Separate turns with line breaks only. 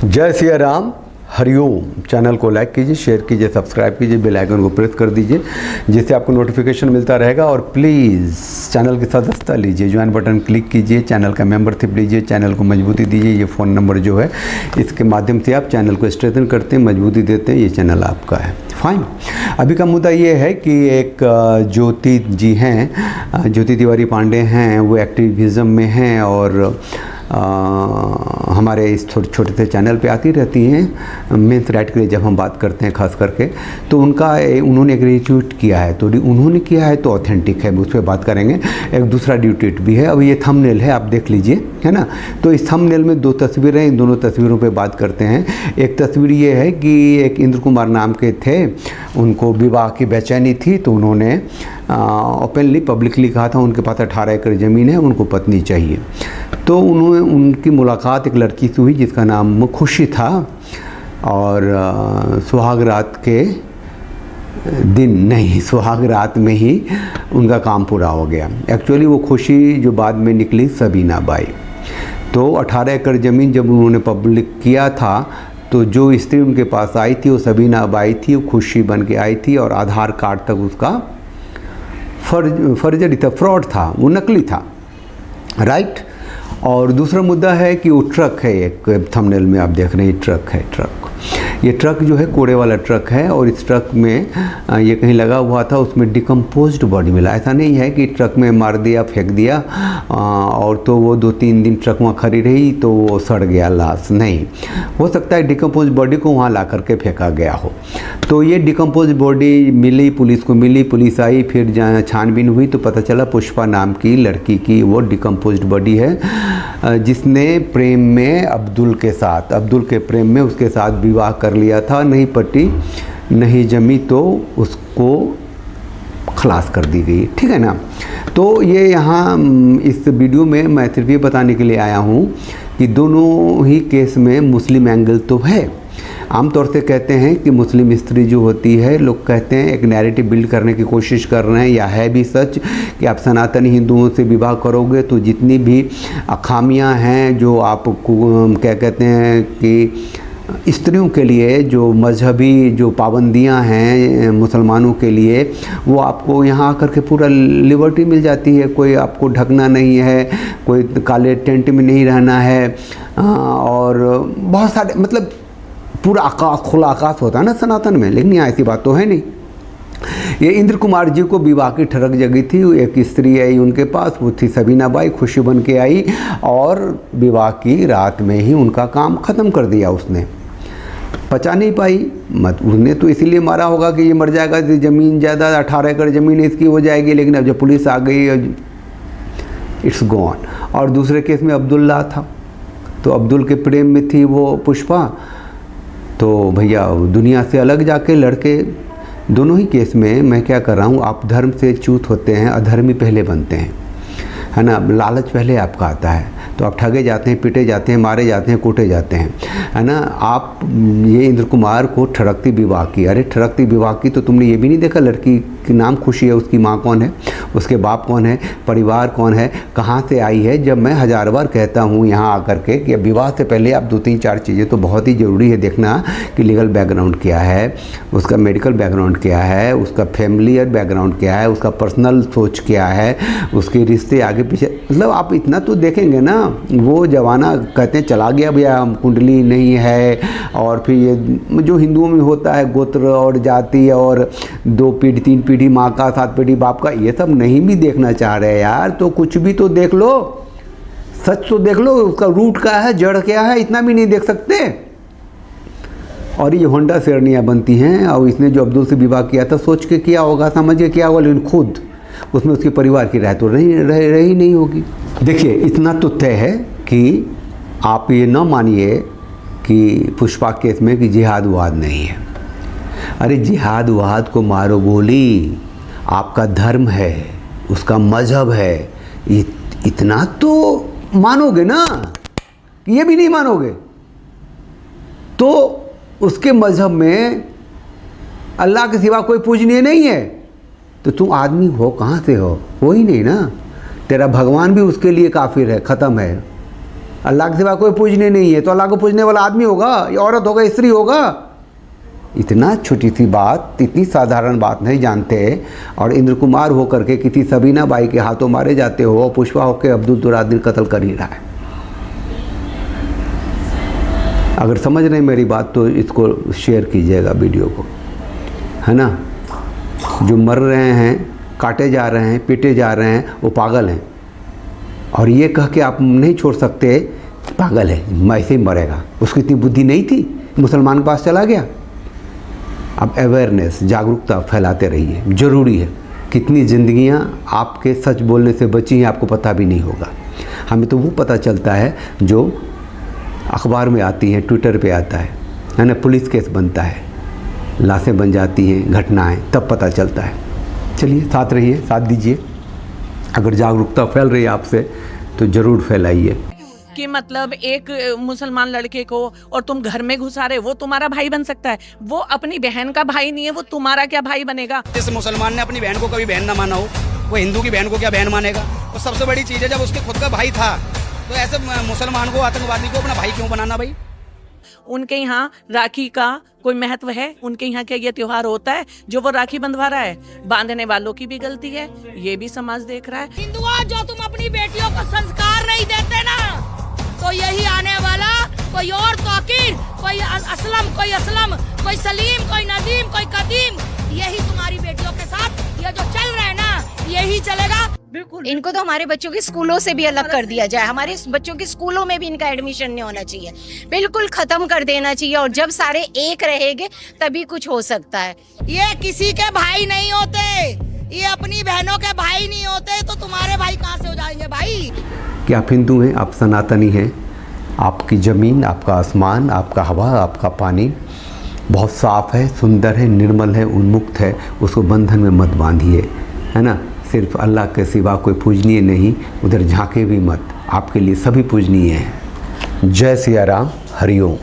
जय सिया राम, हरिओम। चैनल को लाइक कीजिए, शेयर कीजिए, सब्सक्राइब कीजिए, बेल आइकन को प्रेस कर दीजिए जिससे आपको नोटिफिकेशन मिलता रहेगा। और प्लीज़ चैनल की सदस्यता लीजिए, ज्वाइन बटन क्लिक कीजिए, चैनल का मेंबरशिप लीजिए, चैनल को मजबूती दीजिए। ये फ़ोन नंबर जो है इसके माध्यम से आप चैनल को स्ट्रेंथन करते हैं, मजबूती देते हैं। ये चैनल आपका है। फाइन। अभी का मुद्दा ये है कि एक ज्योति जी हैं, ज्योति तिवारी पांडे हैं, वो एक्टिविज़म में हैं और हमारे इस छोटे से चैनल पे आती रहती हैं मेंस राइट के लिए जब हम बात करते हैं खास करके। तो उन्होंने एक रिट्वीट किया है, तो उन्होंने किया है तो ऑथेंटिक है, उस पर बात करेंगे। एक दूसरा रिट्वीट भी है। अब ये थंबनेल है, आप देख लीजिए, है ना। तो इस थंबनेल में दो तस्वीरें, इन दोनों तस्वीरों पे बात करते हैं। एक तस्वीर ये है कि एक इंद्र कुमार नाम के थे, उनको विवाह की बेचैनी थी, तो उन्होंने ओपनली पब्लिकली कहा था उनके पास 18 एकड़ ज़मीन है, उनको पत्नी चाहिए। तो उनकी मुलाकात एक लड़की से हुई जिसका नाम खुशी था, और सुहाग रात के दिन नहीं, सुहाग रात में ही उनका काम पूरा हो गया। एक्चुअली वो खुशी जो बाद में निकली सबीना बाई। तो 18 एकड़ ज़मीन जब उन्होंने पब्लिक किया था, तो जो स्त्री उनके पास आई थी वो सबीना बाई थी, वो खुशी बन के आई थी, और आधार कार्ड तक उसका फर्जरी था, फ्रॉड था, वो नकली था, राइट। और दूसरा मुद्दा है कि वो ट्रक है, एक थंबनेल में आप देख रहे हैं ट्रक है। ये ट्रक जो है कूड़े वाला ट्रक है, और इस ट्रक में ये कहीं लगा हुआ था, उसमें डिकम्पोज्ड बॉडी मिला। ऐसा नहीं है कि ट्रक में मार दिया, फेंक दिया और तो वो 2-3 दिन ट्रक वहाँ खड़ी रही तो वो सड़ गया लाश, नहीं। हो सकता है डिकम्पोज बॉडी को वहाँ ला करके फेंका गया हो। तो ये डिकम्पोज बॉडी मिली, पुलिस को मिली, पुलिस आई, फिर जहाँ छानबीन हुई तो पता चला पुष्पा नाम की लड़की की वो डिकम्पोज्ड बॉडी है, जिसने प्रेम में अब्दुल के प्रेम में उसके साथ विवाह कर लिया था। नहीं पटी नहीं जमी तो उसको खलास कर दी गई, ठीक है ना। तो ये यहाँ इस वीडियो में मैं सिर्फ ये बताने के लिए आया हूँ कि दोनों ही केस में मुस्लिम एंगल तो है। आमतौर से कहते हैं कि मुस्लिम स्त्री जो होती है, लोग कहते हैं एक नैरेटिव बिल्ड करने की कोशिश कर रहे हैं, या है भी सच कि आप सनातनी हिंदुओं से विवाह करोगे तो जितनी भी खामियां हैं जो आपको क्या कहते हैं कि स्त्रियों के लिए जो मजहबी जो पाबंदियां हैं मुसलमानों के लिए, वो आपको यहाँ आकर के पूरा लिबर्टी मिल जाती है। कोई आपको ढकना नहीं है, कोई काले टेंट में नहीं रहना है, और बहुत सारे मतलब पूरा आकाश, खुला आकाश होता है ना सनातन में। लेकिन यहाँ ऐसी बात तो है नहीं। ये इंद्र कुमार जी को विवाह की ठरक जगी थी। एक स्त्री आई उनके पास, वो थी सबीना बाई, खुशी बन के आई, और विवाह की रात में ही उनका काम ख़त्म कर दिया उसने। पचा नहीं पाई, उसने तो इसीलिए मारा होगा कि ये मर जाएगा, ज़मीन ज़्यादा 18 एकड़ ज़मीन इसकी हो जाएगी। लेकिन अब जब पुलिस आ गई, इट्स गॉन। और दूसरे केस में अब्दुल्ला था, तो अब्दुल के प्रेम में थी वो पुष्पा, तो भैया दुनिया से अलग जाके लड़के। दोनों ही केस में मैं क्या कर रहा हूँ, आप धर्म से च्युत होते हैं, अधर्मी पहले बनते हैं, है ना। लालच पहले आपका आता है, तो आप ठगे जाते हैं, पीटे जाते हैं, मारे जाते हैं, कूटे जाते हैं, है ना। आप ये इंद्र कुमार को ठड़कती विवाह की, अरे ठड़कती विवाह की तो तुमने ये भी नहीं देखा लड़की के नाम खुशी है, उसकी माँ कौन है, उसके बाप कौन है, परिवार कौन है, कहाँ से आई है। जब मैं 1000 बार कहता हूँ यहाँ आकर के कि विवाह से पहले आप 2-3-4 चीज़ें तो बहुत ही ज़रूरी है देखना कि लीगल बैकग्राउंड क्या है, उसका मेडिकल बैकग्राउंड क्या है, उसका फैमिलियर बैकग्राउंड क्या है, उसका पर्सनल सोच क्या है, उसके रिश्ते आगे पीछे, मतलब आप इतना तो देखेंगे ना। वो जमाना कहते हैं चला गया भैया, कुंडली नहीं है, और फिर ये जो हिंदुओं में होता है गोत्र और जाति और 2 पीढ़ी 3 पीढ़ी माँ का 7 पीढ़ी बाप का, ये सब नहीं भी देखना चाह रहे यार। तो कुछ भी तो देख लो, सच तो देख लो, उसका रूट क्या है, जड़ क्या है, इतना भी नहीं देख सकते। और ये होंडा शेरनियाँ बनती हैं। और इसने जो अब्दुल से विवाह किया था सोच के किया होगा, समझ के किया होगा, लेकिन खुद उसमें उसके परिवार की राय तो रही नहीं होगी। देखिए इतना तो तय है कि आप ये न मानिए कि पुष्पा केस में कि जिहाद वाद नहीं है। अरे जिहाद वाद को मारो गोली, आपका धर्म है, उसका मजहब है, इतना तो मानोगे ना। ये भी नहीं मानोगे तो उसके मजहब में अल्लाह के सिवा कोई पूजनीय नहीं है, तो तुम आदमी हो कहाँ से हो ही नहीं ना। तेरा भगवान भी उसके लिए काफिर है, ख़त्म है। अल्लाह के सिवा कोई पूजने नहीं है, तो अल्लाह को पूजने वाला आदमी होगा या औरत होगा, स्त्री होगा। इतना छोटी सी बात, इतनी साधारण बात नहीं जानते, और इंद्र कुमार होकर के किसी सबीना बाई के हाथों मारे जाते हो, और पुष्पा होकर अब्दुल तुरादिन कत्ल कर ही रहा है। अगर समझ रहे मेरी बात तो इसको शेयर कीजिएगा वीडियो को, है ना। जो मर रहे हैं, काटे जा रहे हैं, पीटे जा रहे हैं, वो पागल हैं, और ये कह के आप नहीं छोड़ सकते, पागल है, ऐसे ही मरेगा। उसकी इतनी बुद्धि नहीं थी, मुसलमान के पास चला गया। अब अवेयरनेस, जागरूकता फैलाते रहिए, ज़रूरी है। कितनी ज़िंदगियां आपके सच बोलने से बची हैं आपको पता भी नहीं होगा। हमें तो वो पता चलता है जो अखबार में आती हैं, ट्विटर पे आता है ना, पुलिस केस बनता है, लाशें बन जाती हैं, घटनाएं, तब पता चलता है। चलिए साथ रहिए, साथ दीजिए। अगर जागरूकता फैल रही है आपसे तो ज़रूर फैलाइए।
कि मतलब एक मुसलमान लड़के को और तुम घर में घुसा रहे, वो तुम्हारा भाई बन सकता है, वो अपनी बहन का भाई नहीं है, वो तुम्हारा क्या भाई बनेगा।
जिस मुसलमान ने अपनी बहन को कभी बहन ना माना हो, वो हिंदू की बहन को क्या बहन मानेगा। और सबसे बड़ी चीज़ है, जब उसके खुद का भाई था, तो ऐसे मुसलमान को, आतंकवादी को अपना भाई क्यों बनाना भाई।
उनके यहाँ राखी का कोई महत्व है? उनके यहाँ क्या ये त्योहार होता है जो वो राखी बंधवा रहा है? बांधने वालों की भी गलती है, ये भी समाज देख रहा है।
हिंदुओं, जो तुम अपनी बेटियों को संस्कार नहीं देते ना, तो यही आने वाला कोई और तौकीर, कोई असलम, कोई सलीम, कोई नदीम, कोई कदीम, यही तुम्हारी बेटियों के साथ ये जो चल रहा है ना, यही चलेगा।
बिल्कुल।
इनको तो हमारे बच्चों के स्कूलों से भी अलग कर दिया जाए, हमारे बच्चों के स्कूलों में भी इनका एडमिशन नहीं होना चाहिए, बिल्कुल खत्म कर देना चाहिए। और जब सारे एक रहेंगे तभी कुछ हो सकता है। ये किसी के भाई नहीं होते, ये अपनी बहनों के भाई नहीं होते, तो तुम्हारे भाई कहाँ से हो जाएंगे भाई।
कि आप हिंदू हैं, आप सनातनी हैं, आपकी ज़मीन, आपका आसमान, आपका हवा, आपका पानी बहुत साफ़ है, सुंदर है, निर्मल है, उन्मुक्त है, उसको बंधन में मत बांधिए, है ना। सिर्फ अल्लाह के सिवा कोई पूजनीय नहीं, उधर झांके भी मत, आपके लिए सभी पूजनीय हैं। जय सिया राम, हरिओम।